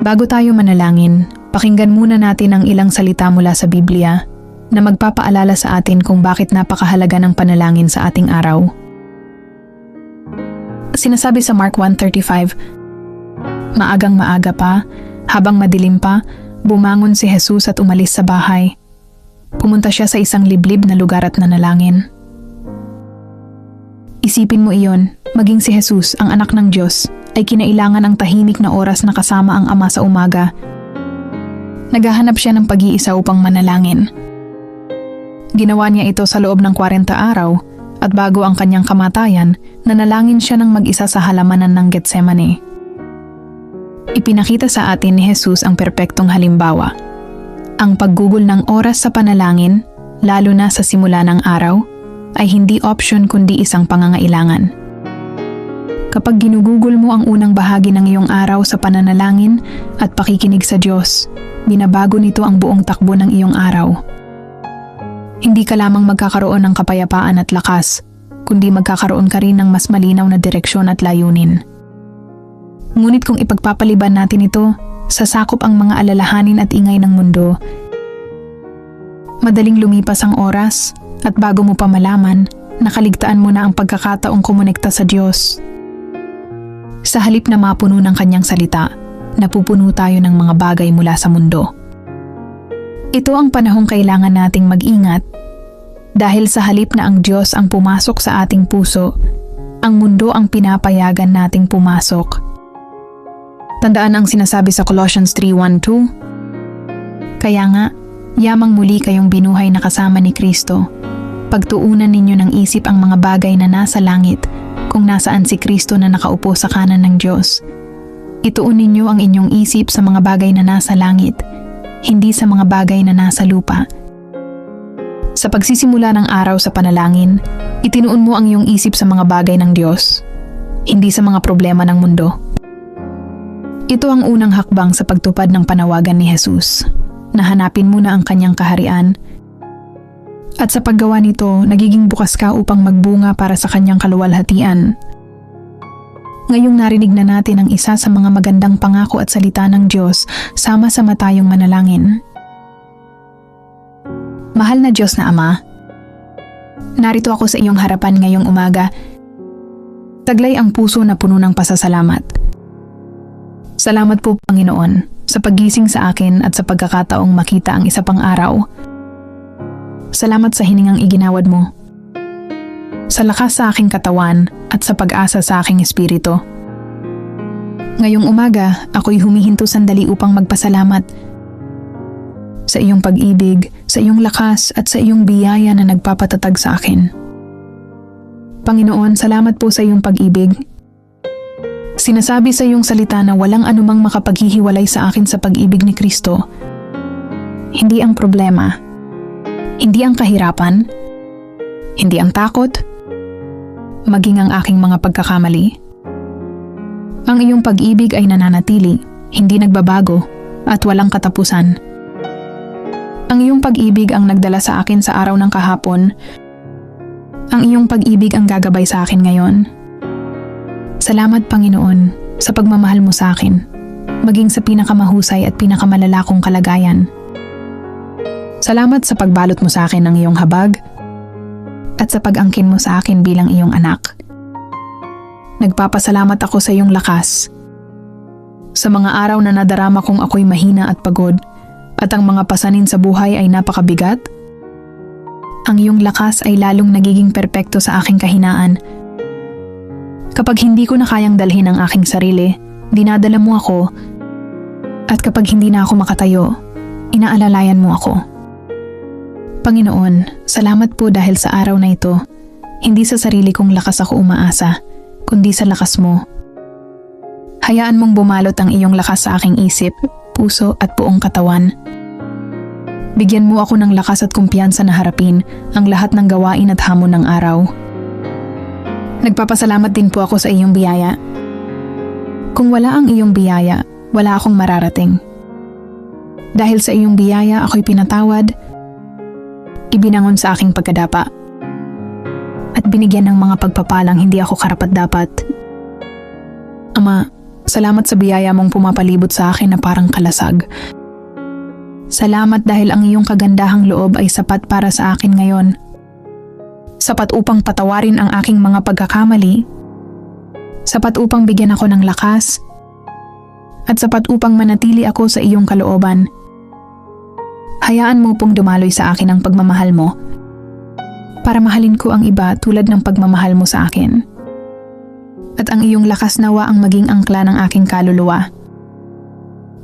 Bago tayo manalangin, pakinggan muna natin ang ilang salita mula sa Biblia na magpapaalala sa atin kung bakit napakahalaga ng panalangin sa ating araw. Sinasabi sa Mark 1:35, maagang maaga pa, habang madilim pa, bumangon si Jesus at umalis sa bahay. Pumunta siya sa isang liblib na lugar at nanalangin. Isipin mo iyon, maging si Jesus, ang anak ng Diyos, ay kinailangan ang tahimik na oras na kasama ang Ama sa umaga. Naghahanap siya ng pag-iisa upang manalangin. Ginawa niya ito sa loob ng 40 araw at bago ang kanyang kamatayan, nanalangin siya ng mag-isa sa halamanan ng Getsemani. Ipinakita sa atin ni Jesus ang perpektong halimbawa. Ang paggugol ng oras sa panalangin, lalo na sa simula ng araw, ay hindi option kundi isang pangangailangan. Kapag ginugugol mo ang unang bahagi ng iyong araw sa pananalangin at pakikinig sa Diyos, binabago nito ang buong takbo ng iyong araw. Hindi ka lamang magkakaroon ng kapayapaan at lakas, kundi magkakaroon ka rin ng mas malinaw na direksyon at layunin. Ngunit kung ipagpapaliban natin ito, sasakop ang mga alalahanin at ingay ng mundo. Madaling lumipas ang oras at bago mo pa malaman, nakaligtaan mo na ang pagkakataong kumonekta sa Diyos. Sa halip na mapuno ng kanyang salita, napupuno tayo ng mga bagay mula sa mundo. Ito ang panahong kailangan nating mag-ingat dahil sa halip na ang Diyos ang pumasok sa ating puso, ang mundo ang pinapayagan nating pumasok. Tandaan ang sinasabi sa Colossians 3:1-2. Kaya nga, yamang muli kayong binuhay na kasama ni Kristo. Pagtuunan ninyo ng isip ang mga bagay na nasa langit, kung nasaan si Kristo na nakaupo sa kanan ng Diyos. Ituon ninyo ang inyong isip sa mga bagay na nasa langit, hindi sa mga bagay na nasa lupa. Sa pagsisimula ng araw sa panalangin, itinuon mo ang iyong isip sa mga bagay ng Diyos, hindi sa mga problema ng mundo. Ito ang unang hakbang sa pagtupad ng panawagan ni Jesus, na hanapin muna ang kanyang kaharian. At sa paggawa nito, nagiging bukas ka upang magbunga para sa kanyang kaluwalhatian. Ngayong narinig na natin ang isa sa mga magandang pangako at salita ng Diyos, sama-sama tayong manalangin. Mahal na Diyos na Ama, narito ako sa iyong harapan ngayong umaga. Taglay ang puso na puno ng pasasalamat. Salamat po, Panginoon, sa paggising sa akin at sa pagkakataong makita ang isa pang araw. Salamat sa hiningang iginawad mo, sa lakas sa aking katawan at sa pag-asa sa aking espiritu. Ngayong umaga, ako'y humihinto sandali upang magpasalamat sa iyong pag-ibig, sa iyong lakas at sa iyong biyaya na nagpapatatag sa akin. Panginoon, salamat po sa iyong pag-ibig. Sinasabi sa iyong salita na walang anumang makapaghihiwalay sa akin sa pag-ibig ni Kristo. Hindi ang problema, hindi ang kahirapan, hindi ang takot, maging ang aking mga pagkakamali. Ang iyong pag-ibig ay nananatili, hindi nagbabago, at walang katapusan. Ang iyong pag-ibig ang nagdala sa akin sa araw ng kahapon. Ang iyong pag-ibig ang gagabay sa akin ngayon. Salamat, Panginoon, sa pagmamahal mo sa akin, maging sa pinakamahusay at pinakamalala kong kalagayan. Salamat sa pagbalot mo sa akin ng iyong habag at sa pag-angkin mo sa akin bilang iyong anak. Nagpapasalamat ako sa iyong lakas. Sa mga araw na nadarama kong ako'y mahina at pagod at ang mga pasanin sa buhay ay napakabigat, ang iyong lakas ay lalong nagiging perpekto sa aking kahinaan. Kapag hindi ko na kayang dalhin ang aking sarili, dinadala mo ako, at kapag hindi na ako makatayo, inaalalayan mo ako. Panginoon, salamat po dahil sa araw na ito, hindi sa sarili kong lakas ako umaasa, kundi sa lakas mo. Hayaan mong bumalot ang iyong lakas sa aking isip, puso at buong katawan. Bigyan mo ako ng lakas at kumpiyansa na harapin ang lahat ng gawain at hamon ng araw. Nagpapasalamat din po ako sa iyong biyaya. Kung wala ang iyong biyaya, wala akong mararating. Dahil sa iyong biyaya ako'y pinatawad, ibinangon sa aking pagkadapa, at binigyan ng mga pagpapalang hindi ako karapat-dapat. Ama, Salamat sa biyaya mong pumapalibot sa akin na parang kalasag. Salamat dahil ang iyong kagandahang loob ay sapat para sa akin ngayon. Sapat upang patawarin ang aking mga pagkakamali. Sapat upang bigyan ako ng lakas. At sapat upang manatili ako sa iyong kalooban. Hayaan mo pong dumaloy sa akin ang pagmamahal mo para mahalin ko ang iba tulad ng pagmamahal mo sa akin. At ang iyong lakas nawa ang maging angkla ng aking kaluluwa.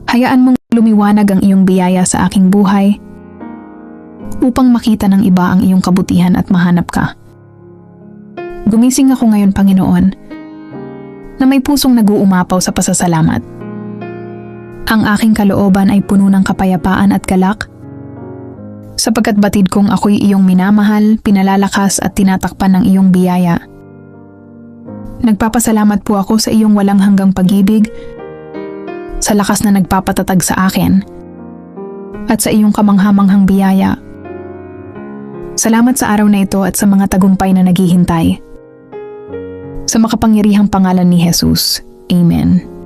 Hayaan mong lumiwanag ang iyong biyaya sa aking buhay upang makita ng iba ang iyong kabutihan at mahanap ka. Gumising ako ngayon, Panginoon, na may pusong nag-uumapaw sa pasasalamat. Ang aking kalooban ay puno ng kapayapaan at galak, sapagkat batid kong ako'y iyong minamahal, pinalalakas at tinatakpan ng iyong biyaya. Nagpapasalamat po ako sa iyong walang hanggang pag-ibig, sa lakas na nagpapatatag sa akin, at sa iyong kamanghamanghang biyaya. Salamat sa araw na ito at sa mga tagumpay na naghihintay. Sa makapangyarihang pangalan ni Jesus. Amen.